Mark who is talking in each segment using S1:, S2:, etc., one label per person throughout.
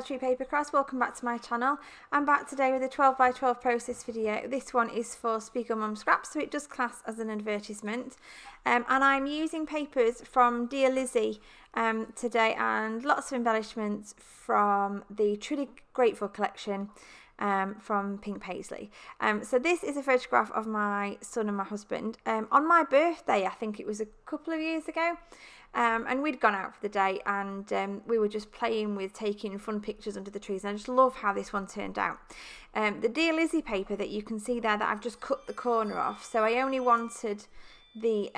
S1: Tree Papercrafts, welcome back to my channel. I'm back today with a 12x12 process video. This one is for Spiegel Mum Scraps, so it does class as an advertisement. And I'm using papers from Dear Lizzie today, and lots of embellishments from the Truly Grateful collection from Pink Paisley. So this is a photograph of my son and my husband on my birthday. I think it was a couple of years ago. And we'd gone out for the day, and we were just playing with taking fun pictures under the trees, and I just love how this one turned out. The Dear Lizzie paper that you can see there that I've just cut the corner off, so I only wanted the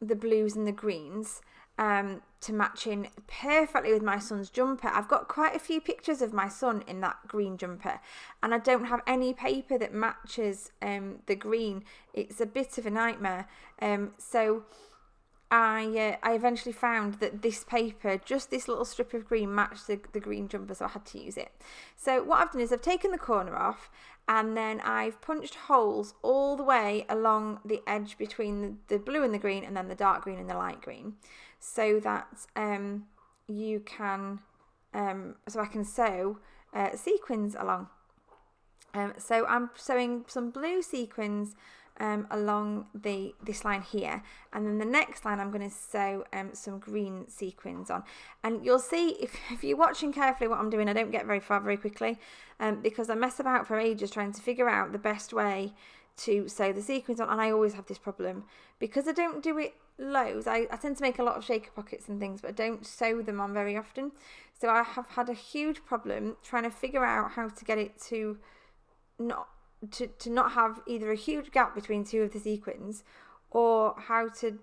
S1: blues and the greens to match in perfectly with my son's jumper. I've got quite a few pictures of my son in that green jumper, and I don't have any paper that matches the green. It's a bit of a nightmare. So I eventually found that this paper, just this little strip of green, matched the green jumper, so I had to use it. So what I've done is I've taken the corner off, and then I've punched holes all the way along the edge between the blue and the green, and then the dark green and the light green, so that you can so I can sew sequins along. So I'm sewing some blue sequins along this line here, and then the next line I'm going to sew some green sequins on. And you'll see, if you're watching carefully what I'm doing, I don't get very far very quickly because I mess about for ages trying to figure out the best way to sew the sequins on, and I always have this problem because I don't do it loads. I tend to make a lot of shaker pockets and things, but I don't sew them on very often, so I have had a huge problem trying to figure out how to get it to not have either a huge gap between two of the sequins, or how to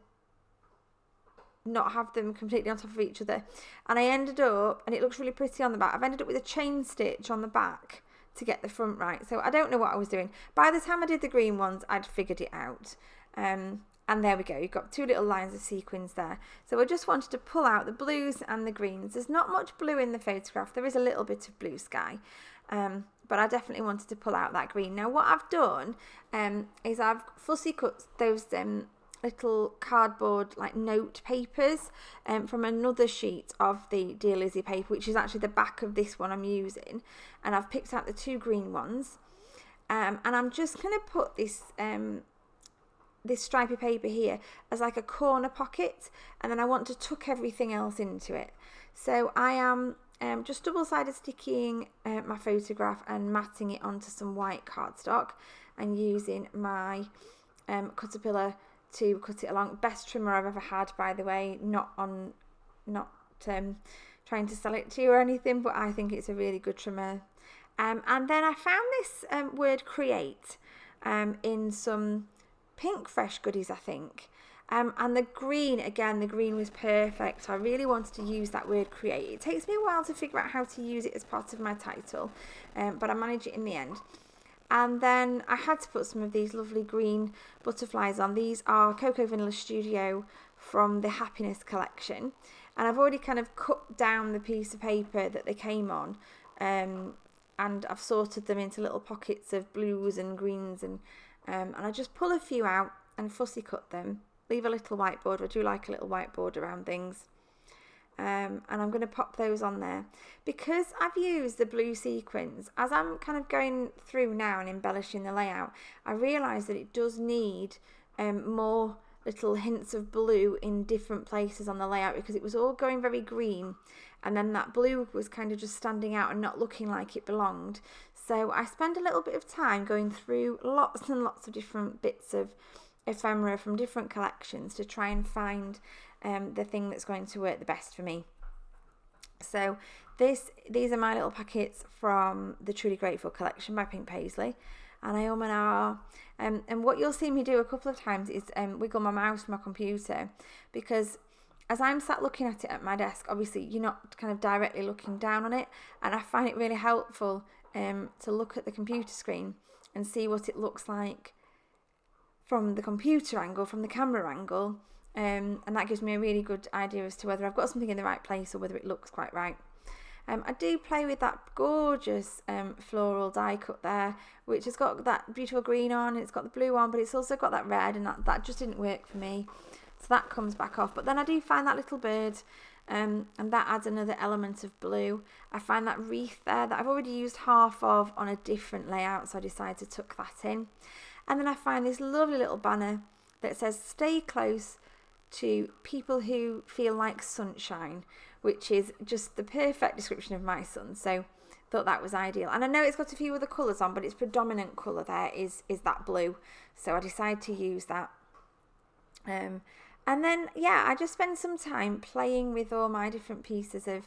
S1: not have them completely on top of each other. And I ended up, and it looks really pretty on the back, I've ended up with a chain stitch on the back to get the front right. So I don't know what I was doing. By the time I did the green ones, I'd figured it out. And there we go, you've got two little lines of sequins there. So I just wanted to pull out the blues and the greens. There's not much blue in the photograph, there is a little bit of blue sky. But I definitely wanted to pull out that green. Now what I've done is I've fussy cut those little cardboard like note papers from another sheet of the Dear Lizzie paper, which is actually the back of this one I'm using, and I've picked out the two green ones, and I'm just going to put this this stripy paper here as like a corner pocket, and then I want to tuck everything else into it. So I am just double-sided sticking my photograph and matting it onto some white cardstock, and using my Caterpillar to cut it along. Best trimmer I've ever had, by the way, not trying to sell it to you or anything, but I think it's a really good trimmer. And then I found this word create in some Pink Fresh goodies, I think. And the green, again, the green was perfect. I really wanted to use that word create. It takes me a while to figure out how to use it as part of my title, but I managed it in the end. And then I had to put some of these lovely green butterflies on. These are Cocoa Vanilla Studio from the Happiness collection, and I've already kind of cut down the piece of paper that they came on, and I've sorted them into little pockets of blues and greens, and I just pull a few out and fussy cut them. Leave a little white border. I do like a little white border around things. And I'm going to pop those on there. Because I've used the blue sequins, as I'm kind of going through now and embellishing the layout, I realise that it does need more little hints of blue in different places on the layout, because it was all going very green, and then that blue was kind of just standing out and not looking like it belonged. So I spend a little bit of time going through lots and lots of different bits of ephemera from different collections to try and find the thing that's going to work the best for me. So these are my little packets from the Truly Grateful collection by Pink Paisley, and I are. And what you'll see me do a couple of times is wiggle my mouse from my computer, because as I'm sat looking at it at my desk, obviously you're not kind of directly looking down on it, and I find it really helpful to look at the computer screen and see what it looks like from the computer angle, from the camera angle, and that gives me a really good idea as to whether I've got something in the right place or whether it looks quite right. I do play with that gorgeous floral die cut there, which has got that beautiful green on, it's got the blue on, but it's also got that red, and that just didn't work for me. So that comes back off. But then I do find that little bird and that adds another element of blue. I find that wreath there that I've already used half of on a different layout, so I decided to tuck that in. And then I find this lovely little banner that says stay close to people who feel like sunshine, which is just the perfect description of my son. So thought that was ideal. And I know it's got a few other colours on, but its predominant colour there is that blue. So I decided to use that. And then, yeah, I just spend some time playing with all my different pieces of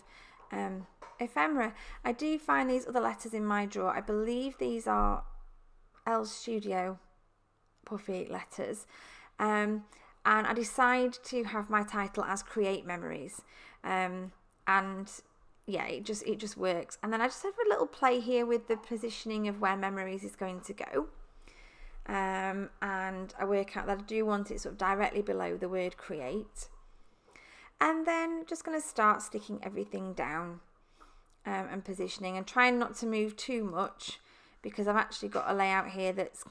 S1: ephemera. I do find these other letters in my drawer. I believe these are L Studio puffy letters. And I decide to have my title as Create Memories. And yeah, it just works. And then I just have a little play here with the positioning of where Memories is going to go. And I work out that I do want it sort of directly below the word create. And then just going to start sticking everything down and positioning, and trying not to move too much, because I've actually got a layout here that's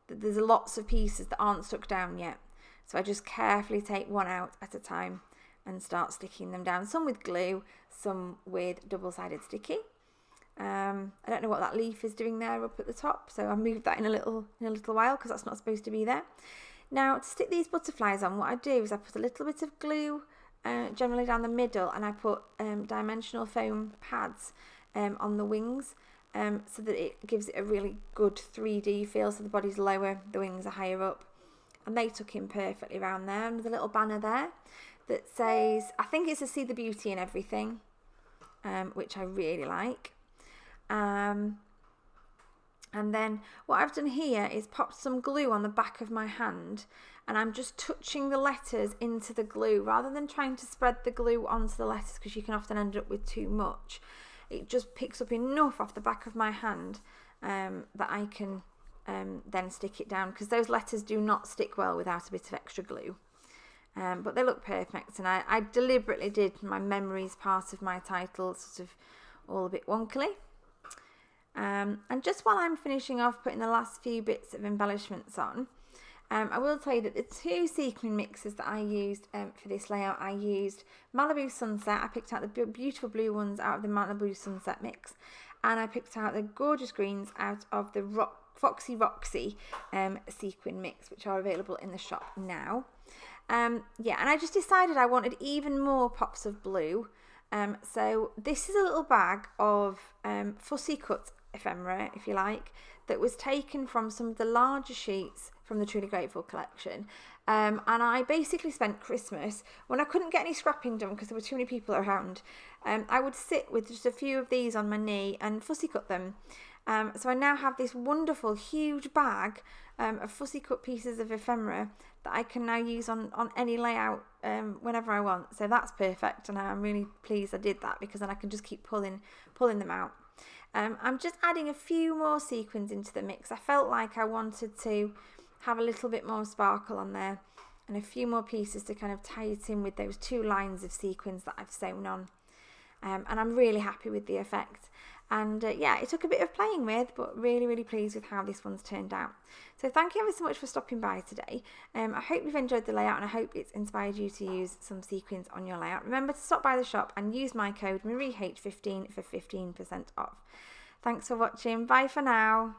S1: there's lots of pieces that aren't stuck down yet. So I just carefully take one out at a time and start sticking them down, some with glue, some with double-sided sticky. I don't know what that leaf is doing there up at the top, so I'll move that in a little while, because that's not supposed to be there. Now, to stick these butterflies on, what I do is I put a little bit of glue generally down the middle, and I put dimensional foam pads on the wings, so that it gives it a really good 3D feel. So the body's lower, the wings are higher up, and they tuck in perfectly around there. And there's a little banner there that says, I think it's to see the beauty in everything, which I really like. And then what I've done here is popped some glue on the back of my hand, and I'm just touching the letters into the glue rather than trying to spread the glue onto the letters, because you can often end up with too much. It just picks up enough off the back of my hand that I can then stick it down, because those letters do not stick well without a bit of extra glue. But they look perfect, and I deliberately did my Memories part of my title sort of all a bit wonkily. And just while I'm finishing off putting the last few bits of embellishments on, I will tell you that the two sequin mixes that I used for this layout, I used Malibu Sunset. I picked out the beautiful blue ones out of the Malibu Sunset mix, and I picked out the gorgeous greens out of the Foxy Roxy sequin mix, which are available in the shop now. Yeah, and I just decided I wanted even more pops of blue. So this is a little bag of fussy cut ephemera, if you like, that was taken from some of the larger sheets from the Truly Grateful collection. And I basically spent Christmas, when I couldn't get any scrapping done because there were too many people around, I would sit with just a few of these on my knee and fussy cut them. So I now have this wonderful huge bag of fussy cut pieces of ephemera that I can now use on any layout whenever I want. So that's perfect, and I'm really pleased I did that, because then I can just keep pulling them out. I'm just adding a few more sequins into the mix. I felt like I wanted to have a little bit more sparkle on there, and a few more pieces to kind of tie it in with those two lines of sequins that I've sewn on. And I'm really happy with the effect. And yeah, it took a bit of playing with, but really, really pleased with how this one's turned out. So thank you ever so much for stopping by today. I hope you've enjoyed the layout, and I hope it's inspired you to use some sequins on your layout. Remember to stop by the shop and use my code MarieH15 for 15% off. Thanks for watching. Bye for now.